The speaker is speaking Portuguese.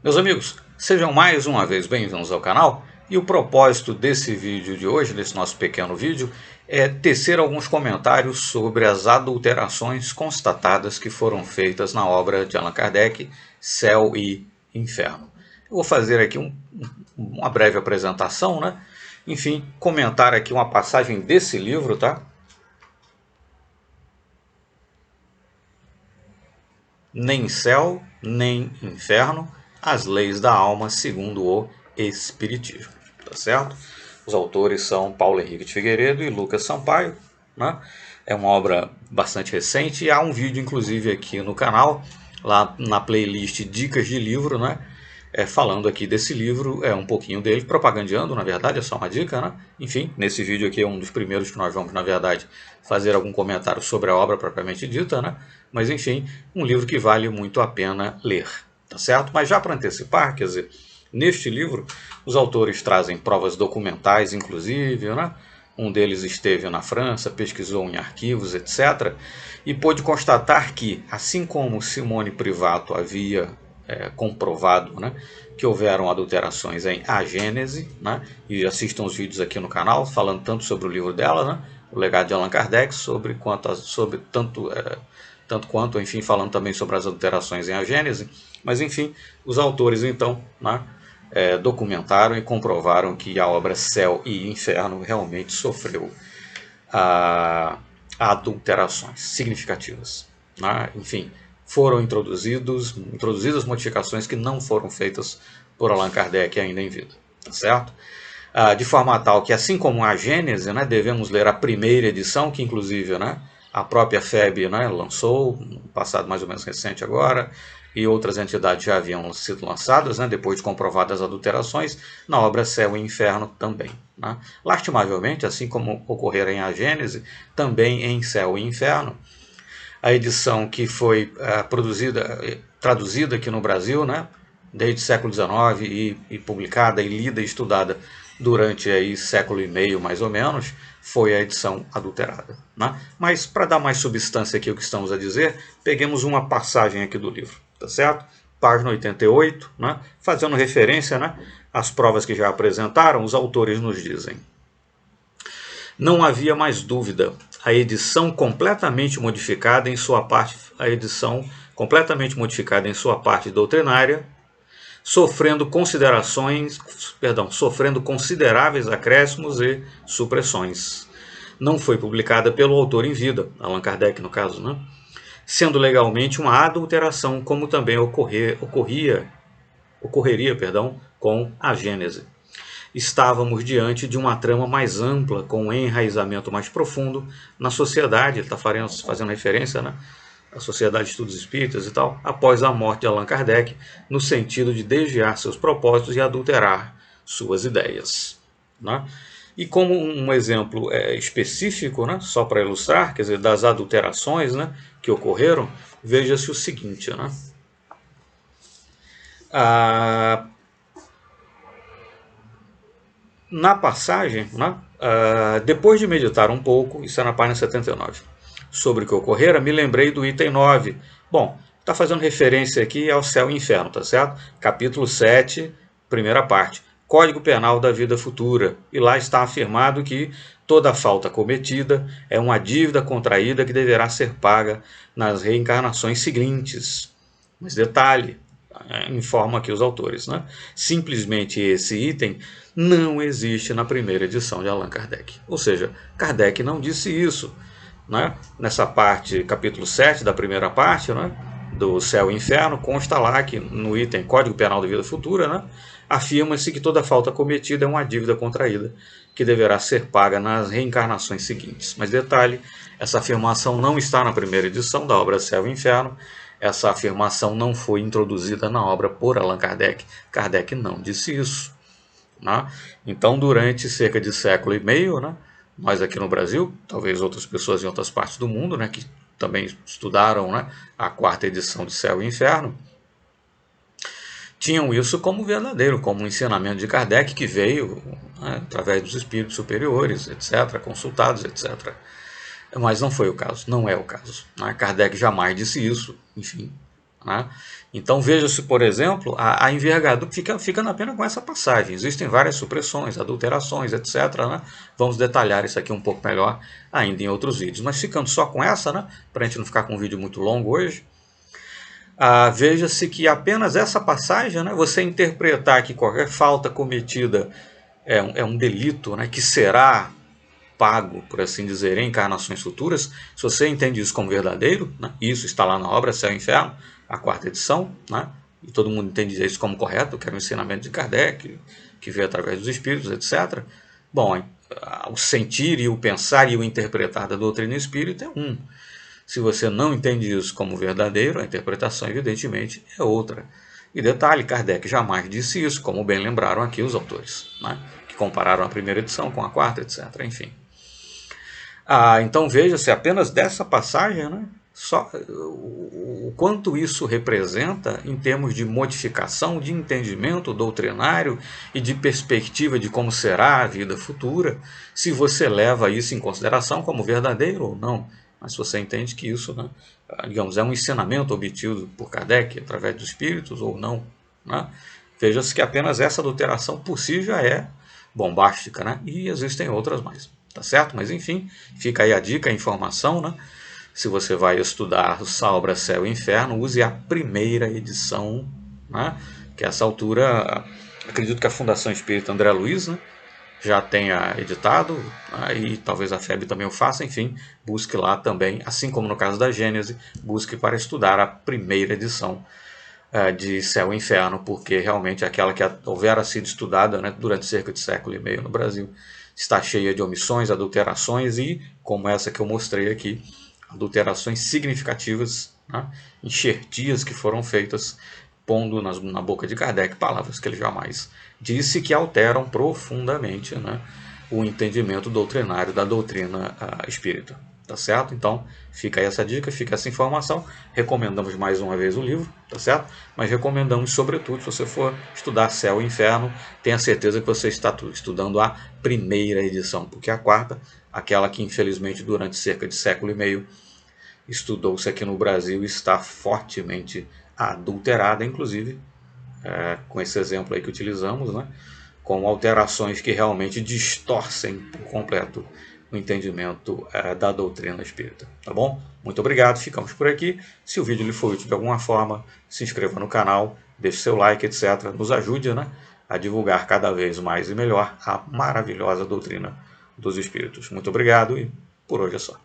Meus amigos, sejam mais uma vez bem-vindos ao canal, e o propósito desse vídeo de hoje, desse nosso pequeno vídeo, é tecer alguns comentários sobre as adulterações constatadas que foram feitas na obra de Allan Kardec, Céu e Inferno. Eu vou fazer aqui uma breve apresentação, né? Enfim, comentar aqui uma passagem desse livro, tá? Nem céu, nem inferno, as leis da alma segundo o Espiritismo, tá certo? Os autores são Paulo Henrique de Figueiredo e Lucas Sampaio, né? É uma obra bastante recente e há um vídeo inclusive aqui no canal, lá na playlist Dicas de Livro, né? Falando aqui desse livro, um pouquinho dele, propagandeando, na verdade, é só uma dica, né? Enfim, nesse vídeo aqui é um dos primeiros que nós vamos, na verdade, fazer algum comentário sobre a obra propriamente dita, né? Mas, enfim, um livro que vale muito a pena ler, tá certo? Mas já para antecipar, quer dizer, neste livro, os autores trazem provas documentais, inclusive, né? Um deles esteve na França, pesquisou em arquivos, etc. E pôde constatar que, assim como Simone Privato havia comprovado, né, que houveram adulterações em A Gênese, né, e assistam os vídeos aqui no canal, falando tanto sobre o livro dela, né, O Legado de Allan Kardec, tanto quanto, enfim, falando também sobre as adulterações em A Gênese, mas enfim, os autores então, né, documentaram e comprovaram que a obra Céu e Inferno realmente sofreu adulterações significativas, né? Enfim, foram introduzidas modificações que não foram feitas por Allan Kardec ainda em vida, tá certo? De forma tal que, assim como a Gênese, né, devemos ler a primeira edição, que inclusive, né, a própria FEB, né, lançou, no passado mais ou menos recente agora, e outras entidades já haviam sido lançadas, né, depois de comprovadas adulterações, na obra Céu e Inferno também, né? Lastimavelmente, assim como ocorrera em A Gênese, também em Céu e Inferno, a edição que foi traduzida aqui no Brasil, né, desde o século XIX e publicada e lida e estudada durante aí século e meio mais ou menos, foi a edição adulterada, né? Mas para dar mais substância aqui ao que estamos a dizer, peguemos uma passagem aqui do livro, tá certo? Página 88, né? Fazendo referência, né, às provas que já apresentaram, os autores nos dizem: não havia mais dúvida, a edição completamente modificada em sua parte doutrinária, sofrendo consideráveis acréscimos e supressões. Não foi publicada pelo autor em vida, Allan Kardec no caso, né? Sendo legalmente uma adulteração, como também ocorreria com a Gênese. Estávamos diante de uma trama mais ampla, com um enraizamento mais profundo na sociedade, ele está fazendo referência, né, à Sociedade de Estudos Espíritas e tal, após a morte de Allan Kardec, no sentido de desviar seus propósitos e adulterar suas ideias, né? E como um exemplo específico, né, só para ilustrar, quer dizer, das adulterações, né, que ocorreram, veja-se o seguinte, né? Na passagem, né, depois de meditar um pouco, isso é na página 79, sobre o que ocorrera, me lembrei do item 9. Bom, está fazendo referência aqui ao Céu e Inferno, tá certo? Capítulo 7, primeira parte, Código Penal da Vida Futura. E lá está afirmado que toda falta cometida é uma dívida contraída que deverá ser paga nas reencarnações seguintes. Mas detalhe, informa aqui os autores, né? Simplesmente esse item não existe na primeira edição de Allan Kardec. Ou seja, Kardec não disse isso, né? Nessa parte, capítulo 7 da primeira parte, né, do Céu e Inferno, consta lá que no item Código Penal da Vida Futura, né, afirma-se que toda falta cometida é uma dívida contraída que deverá ser paga nas reencarnações seguintes. Mas detalhe, essa afirmação não está na primeira edição da obra Céu e Inferno. Essa afirmação não foi introduzida na obra por Allan Kardec. Kardec não disse isso, né? Então, durante cerca de século e meio, né, nós aqui no Brasil, talvez outras pessoas em outras partes do mundo, né, que também estudaram, né, a quarta edição de Céu e Inferno, tinham isso como verdadeiro, como um ensinamento de Kardec que veio, né, através dos espíritos superiores, etc., consultados, etc., mas não foi o caso, não é o caso, né? Kardec jamais disse isso, enfim, né? Então veja-se, por exemplo, a envergadura fica apenas com essa passagem. Existem várias supressões, adulterações, etc., né? Vamos detalhar isso aqui um pouco melhor ainda em outros vídeos. Mas ficando só com essa, né? Para a gente não ficar com um vídeo muito longo hoje, veja-se que apenas essa passagem, né? Você interpretar que qualquer falta cometida é um delito, né? Que será pago, por assim dizer, em encarnações futuras. Se você entende isso como verdadeiro, né? Isso está lá na obra Céu e Inferno, a 4ª edição, né? E todo mundo entende isso como correto, que era o ensinamento de Kardec, que veio através dos espíritos, etc. Bom, o sentir e o pensar e o interpretar da doutrina espírita é um. Se você não entende isso como verdadeiro, a interpretação, evidentemente, é outra. E detalhe, Kardec jamais disse isso, como bem lembraram aqui os autores, né? Que compararam a 1ª edição com a 4ª, etc. Enfim. Então veja-se apenas dessa passagem, né? Só o quanto isso representa em termos de modificação, de entendimento doutrinário e de perspectiva de como será a vida futura, se você leva isso em consideração como verdadeiro ou não. Mas se você entende que isso, né, digamos, é um ensinamento obtido por Kardec através dos espíritos ou não, né? Veja-se que apenas essa adulteração por si já é bombástica, né? E existem outras mais. Tá certo? Mas enfim, fica aí a dica, a informação, né? Se você vai estudar essa obra Céu e Inferno, use a 1ª edição, né? Que a essa altura, acredito que a Fundação Espírita André Luiz, né, já tenha editado, né, e talvez a FEB também o faça, enfim, busque lá também, assim como no caso da Gênese, busque para estudar a 1ª edição de Céu e Inferno, porque realmente aquela que houvera sido estudada, né, durante cerca de século e meio no Brasil, está cheia de omissões, adulterações e, como essa que eu mostrei aqui, adulterações significativas, né, enxertias que foram feitas pondo na boca de Kardec palavras que ele jamais disse, que alteram profundamente, né, o entendimento doutrinário da doutrina espírita. Tá certo? Então, fica aí essa dica, fica essa informação. Recomendamos mais uma vez o livro, tá certo? Mas recomendamos, sobretudo, se você for estudar Céu e Inferno, tenha certeza que você está estudando a 1ª edição, porque a 4ª, aquela que infelizmente durante cerca de século e meio estudou-se aqui no Brasil, está fortemente adulterada, inclusive, com esse exemplo aí que utilizamos, né? Com alterações que realmente distorcem por completo o entendimento da doutrina espírita. Tá bom? Muito obrigado, ficamos por aqui. Se o vídeo lhe foi útil de alguma forma, se inscreva no canal, deixe seu like, etc. Nos ajude, né, a divulgar cada vez mais e melhor a maravilhosa doutrina dos espíritos. Muito obrigado e por hoje é só.